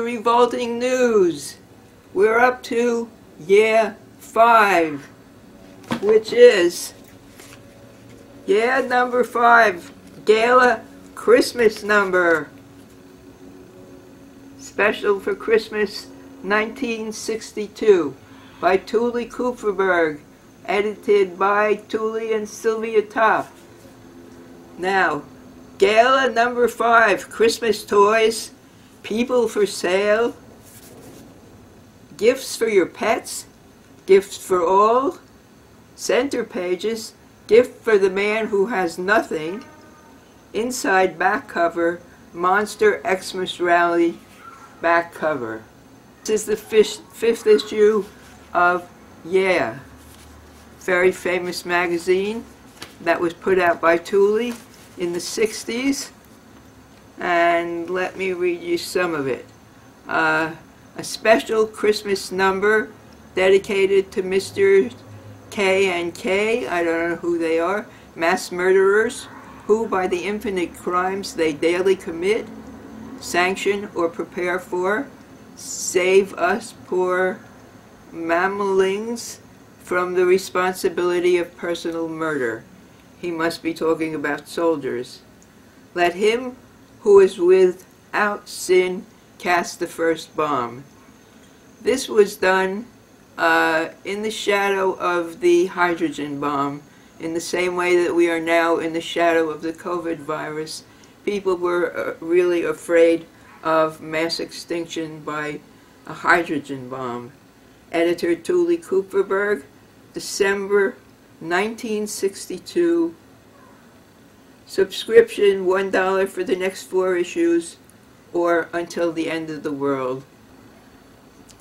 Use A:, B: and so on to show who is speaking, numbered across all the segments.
A: revolting news. We're up to year 5, which is year number 5, Gala Christmas number. Special for Christmas 1962 by Tuli Kupferberg, edited by Tuli and Sylvia Top. Now, Gala number 5, Christmas toys, people for sale, gifts for your pets, gifts for all, center pages, gift for the man who has nothing, inside back cover, Monster Xmas Rally back cover. This is the 5th issue of Yeah, very famous magazine that was put out by Tuli in the 60s, and let me read you some of it. A special Christmas number dedicated to Mr. K and K, I don't know who they are, mass murderers, who by the infinite crimes they daily commit, sanction or prepare for, save us poor mammalings from the responsibility of personal murder. He must be talking about soldiers. Let him who is without sin cast the first bomb. This was done in the shadow of the hydrogen bomb, in the same way that we are now in the shadow of the COVID virus. People were really afraid of mass extinction by a hydrogen bomb. Editor Tuli Kupferberg, December 1962. Subscription $1 for the next 4 issues, or until the end of the world.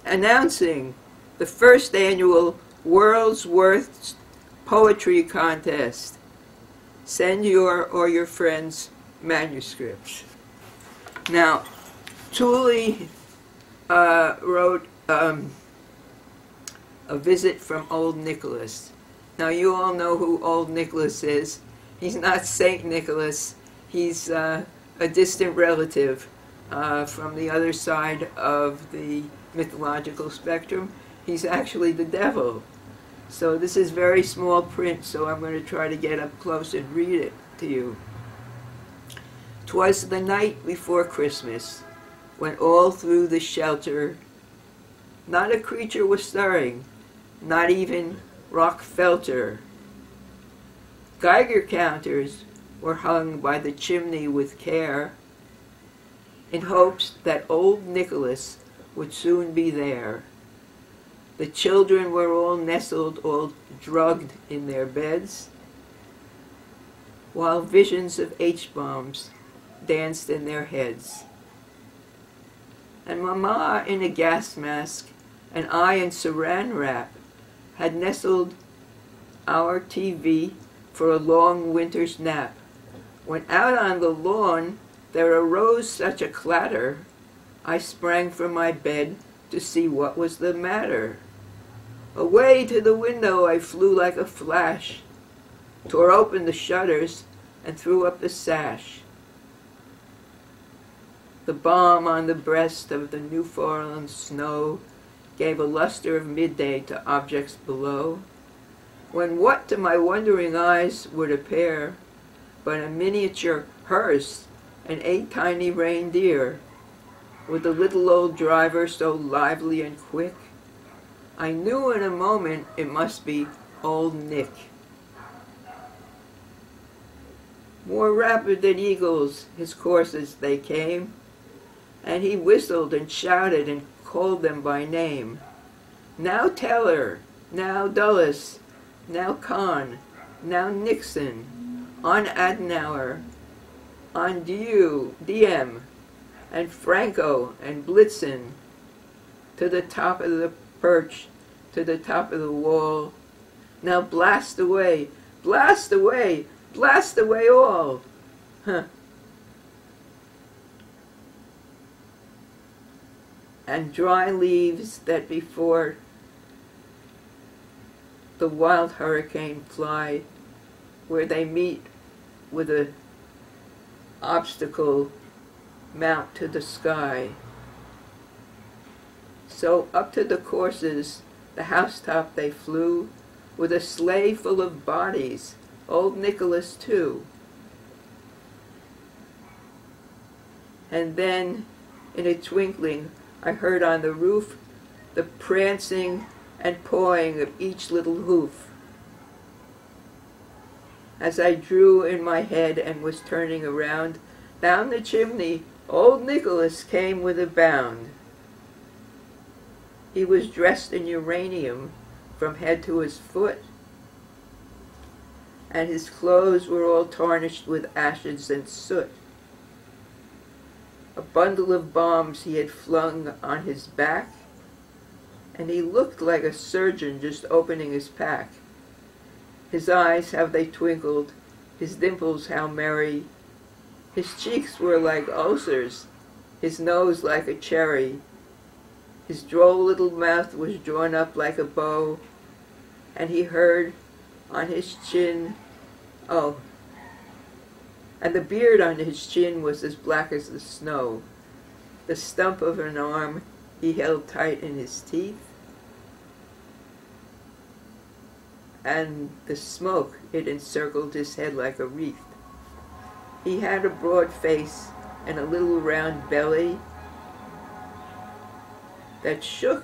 A: Announcing the first annual World's Worst Poetry Contest. Send your or your friends manuscripts. Now, Tuli wrote a visit from Old Nicholas. Now, you all know who Old Nicholas is. He's not Saint Nicholas. He's a distant relative from the other side of the mythological spectrum. He's actually the devil. So this is very small print, so I'm going to try to get up close and read it to you. 'Twas the night before Christmas, when all through the shelter not a creature was stirring, not even Rockfelter. Geiger counters were hung by the chimney with care, in hopes that old Nicholas would soon be there. The children were all nestled, all drugged in their beds, while visions of H-bombs danced in their heads. And Mama in a gas mask, and I in saran wrap, had nestled our TV for a long winter's nap, when out on the lawn there arose such a clatter, I sprang from my bed to see what was the matter. Away to the window I flew like a flash, tore open the shutters, and threw up the sash. The balm on the breast of the new-fallen snow gave a luster of midday to objects below, when what to my wondering eyes would appear but a miniature hearse and 8 tiny reindeer, with a little old driver so lively and quick, I knew in a moment it must be Old Nick. More rapid than eagles his coursers they came, and he whistled and shouted and called them by name. Now Teller, now Dulles, now Kahn, now Nixon, on Adenauer, on Diem, and Franco and Blitzen, to the top of the perch, to the top of the wall. Now blast away, blast away, blast away all. Huh. And dry leaves that before the wild hurricane fly, where they meet with a obstacle mount to the sky. So up to the courses, the housetop they flew, with a sleigh full of bodies, old Nicholas too. And then, in a twinkling, I heard on the roof the prancing and pawing of each little hoof. As I drew in my head and was turning around, down the chimney old Nicholas came with a bound. He was dressed in uranium from head to his foot, and his clothes were all tarnished with ashes and soot. A bundle of bombs he had flung on his back, and he looked like a surgeon just opening his pack. His eyes, how they twinkled, his dimples, how merry. His cheeks were like ulcers, his nose like a cherry. His droll little mouth was drawn up like a bow, and he heard on his chin, oh, and the beard on his chin was as black as the snow. The stump of an arm he held tight in his teeth, and the smoke, it encircled his head like a wreath. He had a broad face and a little round belly that shook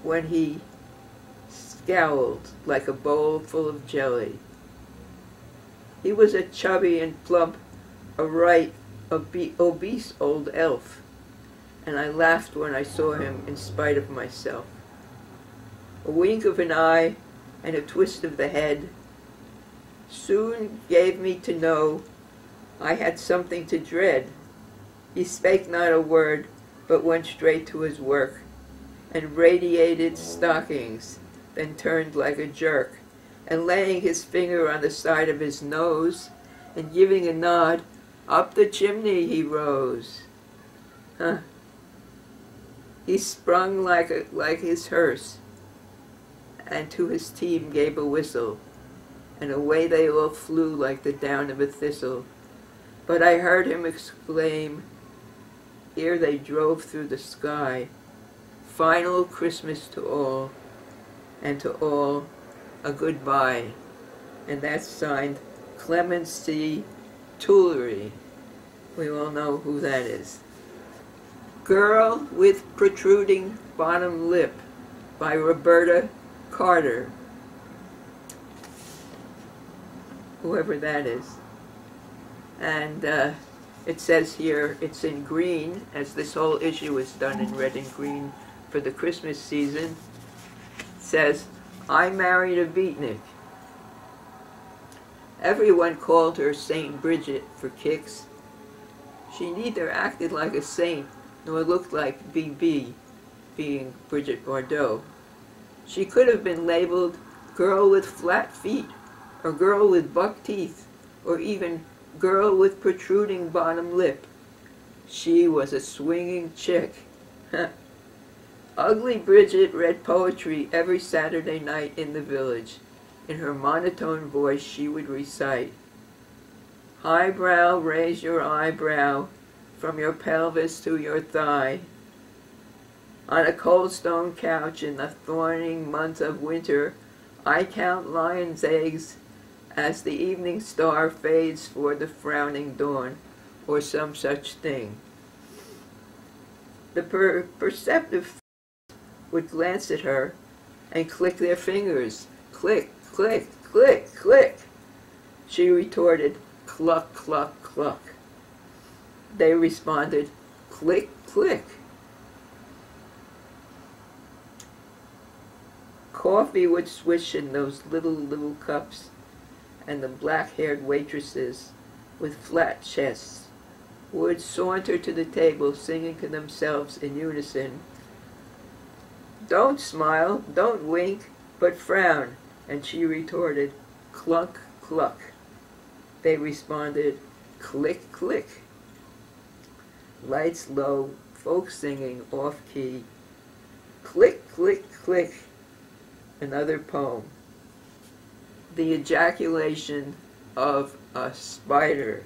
A: when he scowled like a bowl full of jelly. He was a chubby and plump, a right obese old elf, and I laughed when I saw him in spite of myself. A wink of an eye and a twist of the head soon gave me to know I had something to dread. He spake not a word, but went straight to his work, and radiated stockings, then turned like a jerk, and laying his finger on the side of his nose, and giving a nod, up the chimney he rose. He sprung like his hearse, and to his team gave a whistle, and away they all flew like the down of a thistle. But I heard him exclaim, ere they drove through the sky, final Christmas to all, and to all a goodbye. And that's signed Clemens C. Tuli. We all know who that is. Girl with Protruding Bottom Lip by Roberta Carter. Whoever that is. And it says here, it's in green, as this whole issue is done in red and green for the Christmas season. It says, I married a beatnik. Everyone called her Saint Bridget for kicks. She neither acted like a saint nor looked like BB, being Bridget Bardot. She could have been labeled girl with flat feet, or girl with buck teeth, or even girl with protruding bottom lip. She was a swinging chick. Ugly Bridget read poetry every Saturday night in the village. In her monotone voice she would recite, highbrow, raise your eyebrow from your pelvis to your thigh. On a cold stone couch in the thorning month of winter, I count lion's eggs as the evening star fades for the frowning dawn, or some such thing. The perceptive would glance at her and click their fingers. Click, click, click, click. She retorted, cluck, cluck, cluck. They responded, click, click. Coffee would swish in those little cups, and the black-haired waitresses with flat chests would saunter to the table singing to themselves in unison, don't smile, don't wink, but frown. And she retorted, cluck, cluck. They responded, click, click. Lights low, folk singing off-key, click, click, click. Another poem. The ejaculation of a spider.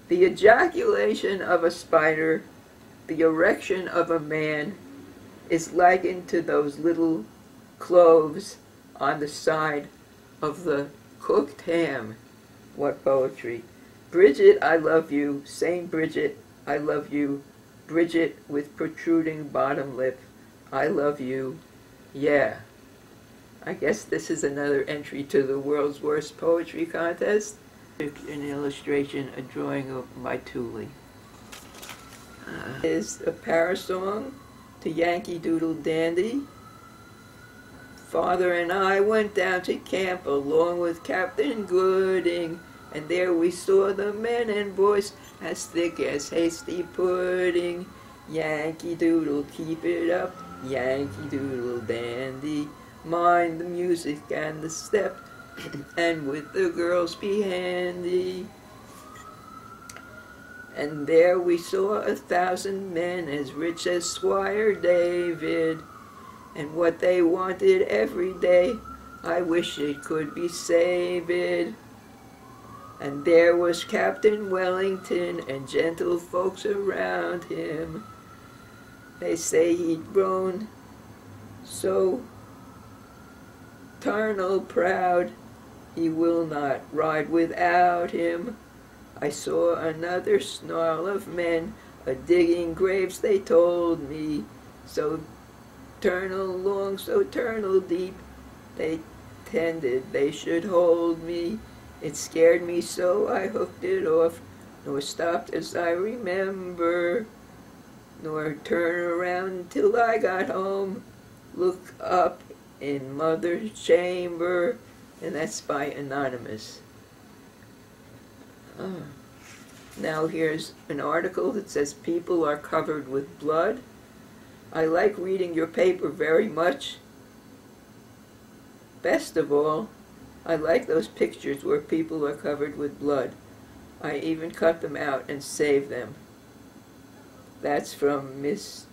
A: The ejaculation of a spider The erection of a man is likened to those little cloves on the side of the cooked ham. What poetry. Bridget, I love you. Saint Bridget, I love you. Bridget with protruding bottom lip, I love you. Yeah. I guess this is another entry to the world's worst poetry contest. An illustration, a drawing by Tuli. Is a parasong to Yankee Doodle Dandy. Father and I went down to camp along with Captain Gooding, and there we saw the men and boys as thick as hasty pudding. Yankee Doodle, keep it up, Yankee Doodle Dandy. Mind the music and the step, and with the girls be handy. And there we saw 1,000 men as rich as Squire David, and what they wanted every day, I wish it could be saved. And there was Captain Wellington and gentle folks around him. They say he'd grown so tarnal proud, he will not ride without him. I saw another snarl of men a-digging graves, they told me, so ternal long, so ternal deep, they tended they should hold me. It scared me so I hooked it off, nor stopped as I remember, nor turn around till I got home, look up in mother's chamber. And that's by Anonymous. Now here's an article that says people are covered with blood. I like reading your paper very much. Best of all, I like those pictures where people are covered with blood. I even cut them out and save them. That's from Miss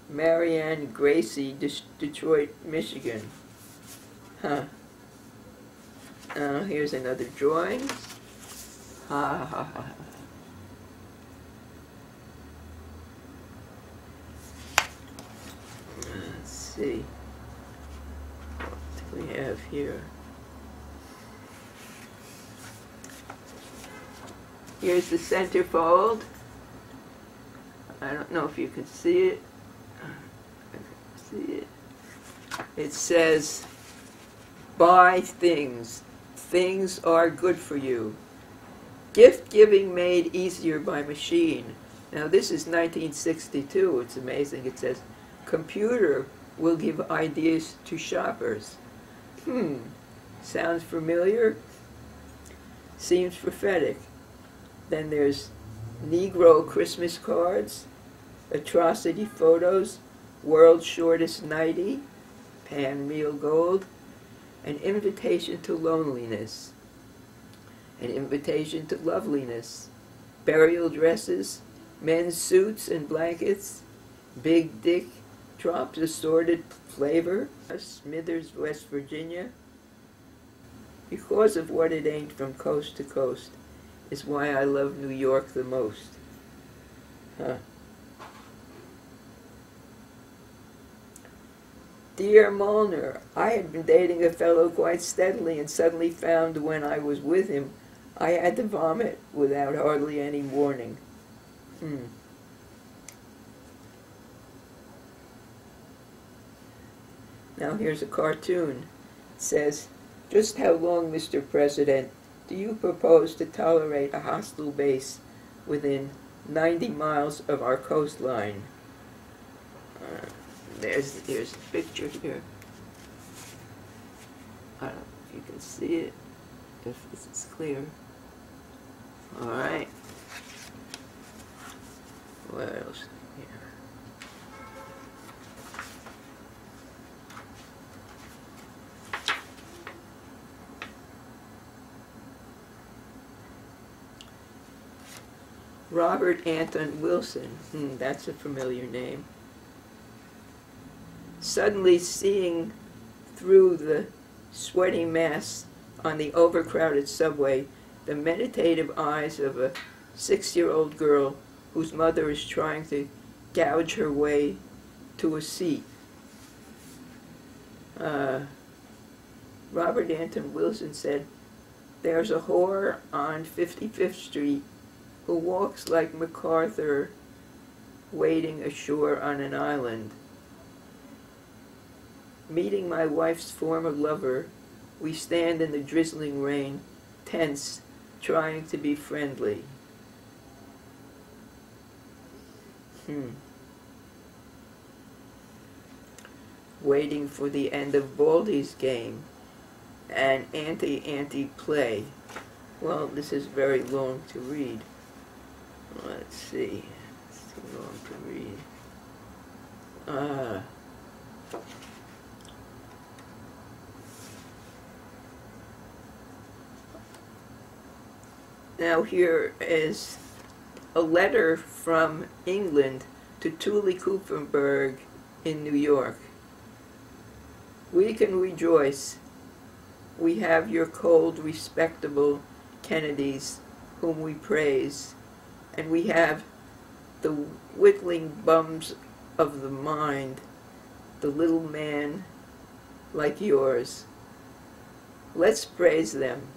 A: Marianne Gracie, Detroit, Michigan. Here's another drawing. Ha ha ha. Let's see. What do we have here? Here's the centerfold. I don't know if you can see it. It says, buy things. Things are good for you. Gift giving made easier by machine. Now this is 1962. It's amazing. It says, computer will give ideas to shoppers. Sounds familiar? Seems prophetic. Then there's Negro Christmas cards, atrocity photos, world's shortest nightie, pan meal gold, an invitation to loneliness, an invitation to loveliness, burial dresses, men's suits and blankets, big dick, drops assorted flavor, Smithers, West Virginia. Because of what it ain't from coast to coast is why I love New York the most. Dear Molnar, I had been dating a fellow quite steadily and suddenly found when I was with him I had to vomit without hardly any warning. Now here's a cartoon. It says, just how long, Mr. President, do you propose to tolerate a hostile base within 90 miles of our coastline? Here's the picture here. I don't know if you can see it, if this is clear. Alright. What else here? Robert Anton Wilson. That's a familiar name. Suddenly seeing through the sweaty mass on the overcrowded subway the meditative eyes of a 6-year-old girl whose mother is trying to gouge her way to a seat. Robert Anton Wilson said, "There's a whore on 55th Street who walks like MacArthur wading ashore on an island. Meeting my wife's former lover, we stand in the drizzling rain, tense, trying to be friendly." Waiting for the end of Baldy's game, an anti-anti play. Well, this is very long to read. Let's see. It's too long to read. Now here is a letter from England to Tuli Kupferberg in New York. "We can rejoice. We have your cold, respectable Kennedys, whom we praise, and we have the whittling bums of the mind, the little man like yours. Let's praise them.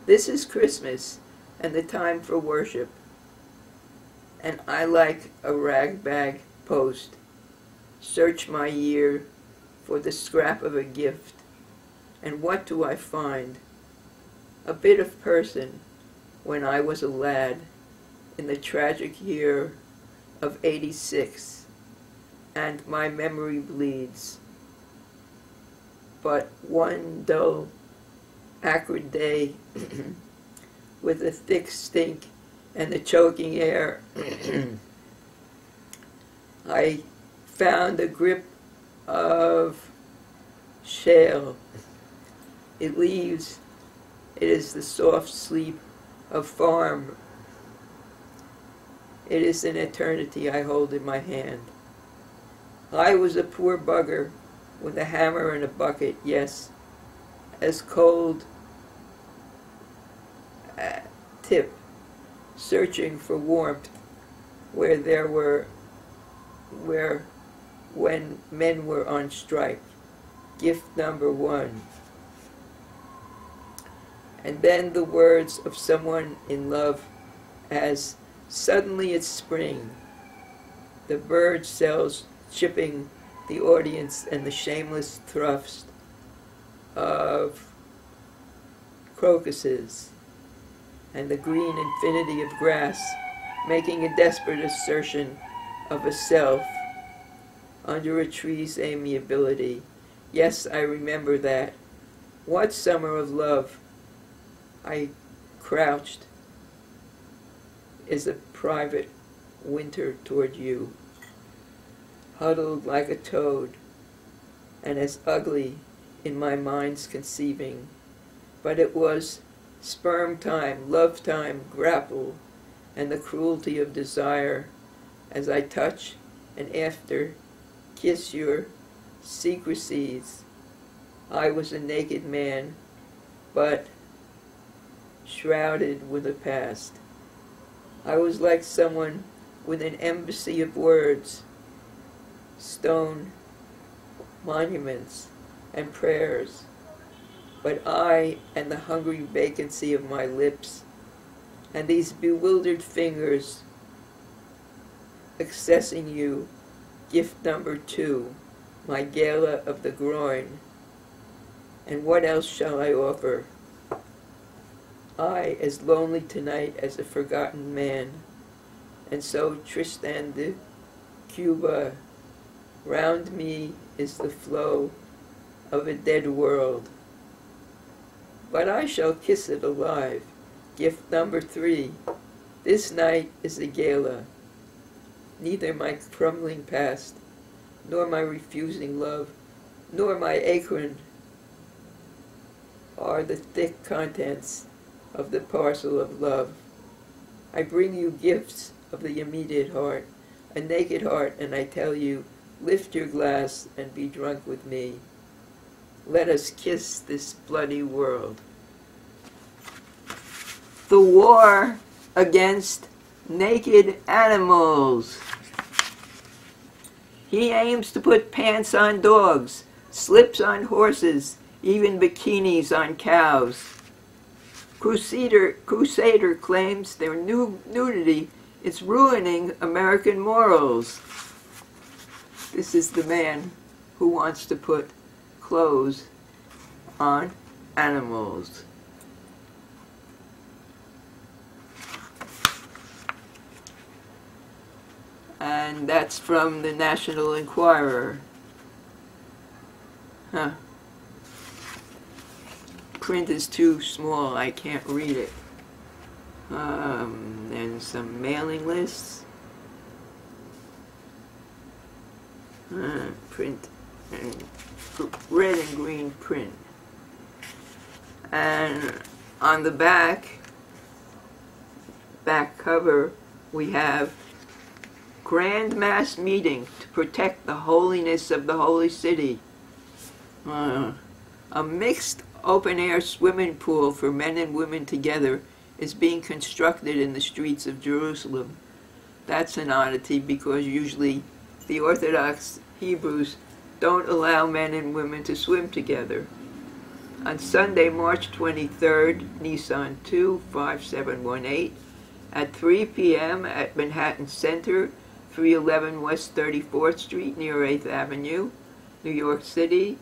A: This is Christmas and the time for worship. And I like a ragbag post. Search my year for the scrap of a gift. And what do I find? A bit of person when I was a lad in the tragic year of '86, and my memory bleeds. But one dull, acrid day with a thick stink and the choking air, I found a grip of shale. It leaves, it is the soft sleep of farm. It is an eternity I hold in my hand. I was a poor bugger with a hammer and a bucket, yes, as cold tip, searching for warmth when men were on strike. Gift number one." And then the words of someone in love as "Suddenly it's spring," the bird cells chipping the audience and the shameless thrust of crocuses, and the green infinity of grass making a desperate assertion of a self under a tree's amiability. Yes, I remember that. What summer of love I crouched is a private winter toward you, huddled like a toad, and as ugly in my mind's conceiving. But it was sperm time, love time, grapple, and the cruelty of desire as I touch and after kiss your secrecies. I was a naked man, but shrouded with a past. I was like someone with an embassy of words, stone monuments and prayers, but I and the hungry vacancy of my lips and these bewildered fingers accessing you, gift number two, my Gala of the groin. And what else shall I offer? I as lonely tonight as a forgotten man, and so Tristan de Cuba, round me is the flow of a dead world. But I shall kiss it alive. Gift number three, this night is a gala. Neither my crumbling past, nor my refusing love, nor my acorn are the thick contents of the parcel of love. I bring you gifts of the immediate heart, a naked heart, and I tell you, lift your glass and be drunk with me. Let us kiss this bloody world. The war against naked animals. He aims to put pants on dogs, slips on horses, even bikinis on cows. Crusader claims their nudity is ruining American morals. This is the man who wants to put clothes on animals. And that's from the National Enquirer. Huh. Print is too small, I can't read it. And some mailing lists. Print and red and green print. And on the back cover, we have Grand Mass Meeting to protect the holiness of the Holy City. A mixed open-air swimming pool for men and women together is being constructed in the streets of Jerusalem. That's an oddity because usually the Orthodox Hebrews don't allow men and women to swim together. On Sunday, March 23rd, Nissan 2, 5718, at 3 p.m. at Manhattan Center, 311 West 34th Street near 8th Avenue, New York City,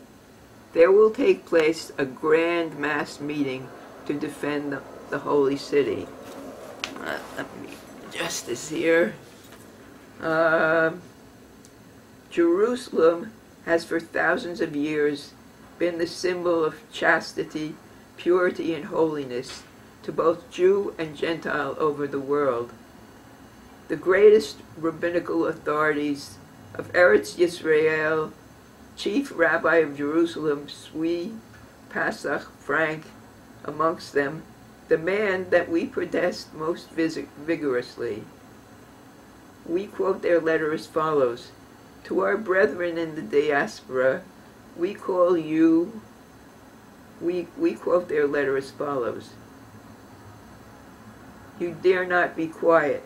A: there will take place a grand mass meeting to defend the Holy City. Let me adjust this here. Jerusalem has for thousands of years been the symbol of chastity, purity, and holiness to both Jew and Gentile over the world. The greatest rabbinical authorities of Eretz Yisrael, Chief Rabbi of Jerusalem, Tzvi Pasach Frank, amongst them, demand that we protest most vigorously. We quote their letter as follows: "To our brethren in the diaspora, we call you," we quote their letter as follows: "You dare not be quiet.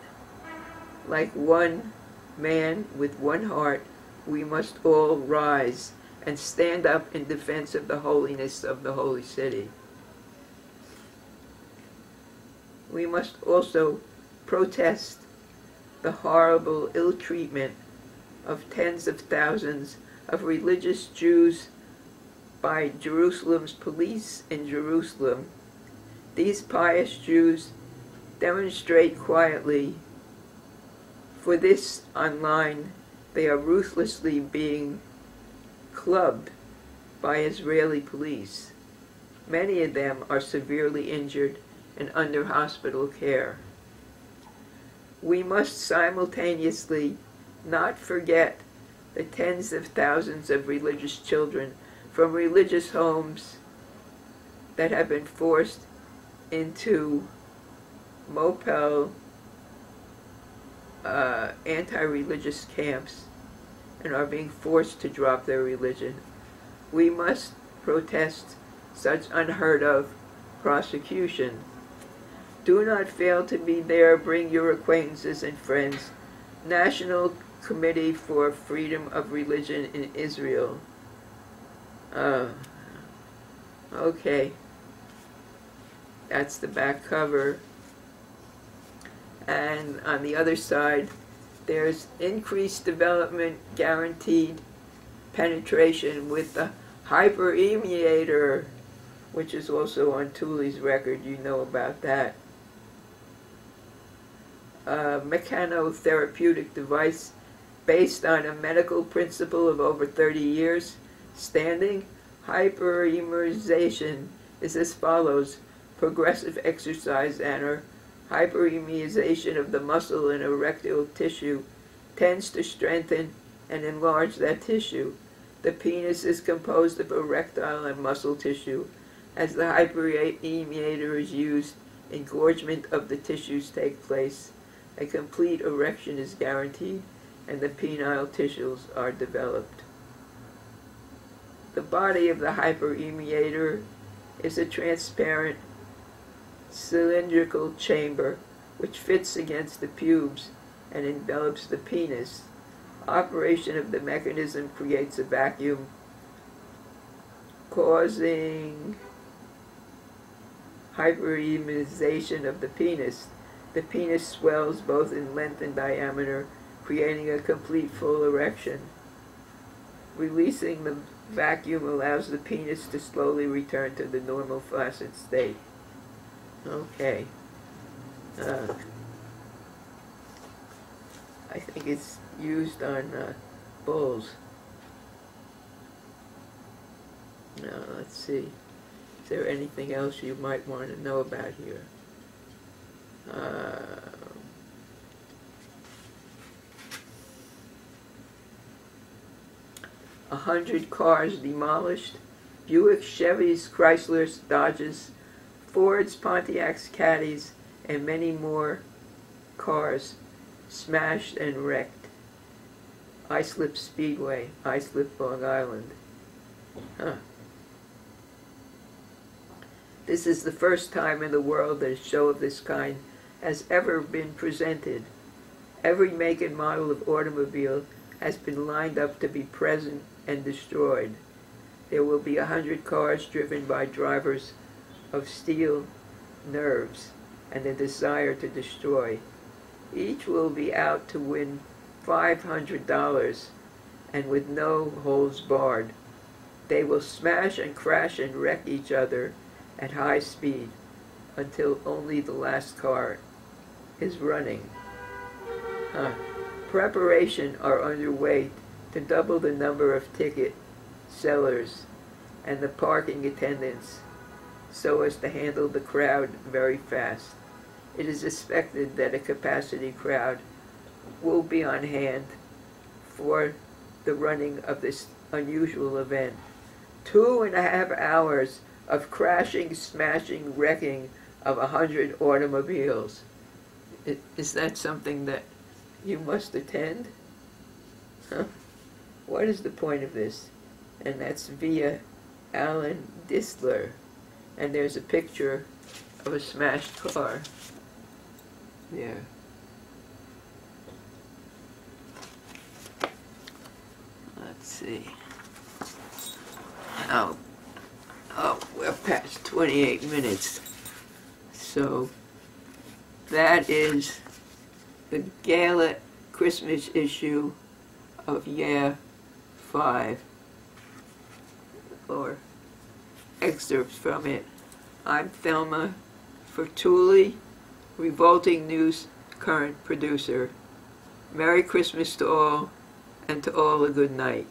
A: Like one man with one heart, we must all rise and stand up in defense of the holiness of the holy city. We must also protest the horrible ill treatment of tens of thousands of religious Jews by Jerusalem's police in Jerusalem. These pious Jews demonstrate quietly. For this online, they are ruthlessly being clubbed by Israeli police. Many of them are severely injured and under hospital care. We must simultaneously not forget the tens of thousands of religious children from religious homes that have been forced into Mopel anti-religious camps and are being forced to drop their religion. We must protest such unheard of prosecution. Do not fail to be there. Bring your acquaintances and friends. National Committee for Freedom of Religion in Israel." Okay. That's the back cover. And on the other side, there's increased development guaranteed penetration with the Hyperemesis, which is also on Tuli's record. You know about that. A mechanotherapeutic device based on a medical principle of over 30 years standing. Hyperemesis is as follows: progressive exercise and hyperemesis of the muscle and erectile tissue tends to strengthen and enlarge that tissue. The penis is composed of erectile and muscle tissue. As the hyperemesis is used, engorgement of the tissues take place. A complete erection is guaranteed, and the penile tissues are developed. The body of the hyperemesis is a transparent cylindrical chamber which fits against the pubes and envelops the penis. Operation of the mechanism creates a vacuum, causing hyperemesis of the penis. The penis swells both in length and diameter, creating a complete full erection. Releasing the vacuum allows the penis to slowly return to the normal flaccid state. Okay. I think it's used on bulls. Now, let's see. Is there anything else you might want to know about here? 100 cars demolished. Buicks, Chevys, Chryslers, Dodges, Fords, Pontiacs, Caddies, and many more cars smashed and wrecked. Islip Speedway, Islip, Long Island. This is the first time in the world that a show of this kind has ever been presented. Every make and model of automobile has been lined up to be present and destroyed. There will be 100 cars driven by drivers of steel nerves and a desire to destroy. Each will be out to win $500 and with no holds barred. They will smash and crash and wreck each other at high speed until only the last car is running. Preparation are underway to double the number of ticket sellers and the parking attendants so as to handle the crowd very fast. It is expected that a capacity crowd will be on hand for the running of this unusual event. 2.5 hours of crashing, smashing, wrecking of 100 automobiles. Is that something that you must attend? What is the point of this? And that's via Alan Disler. And there's a picture of a smashed car there. Let's see. Oh, we're past 28 minutes. So that is the Gala Christmas issue of Yeah 5, or excerpts from it. I'm Thelma for Tuli, Revolting News current producer. Merry Christmas to all, and to all a good night.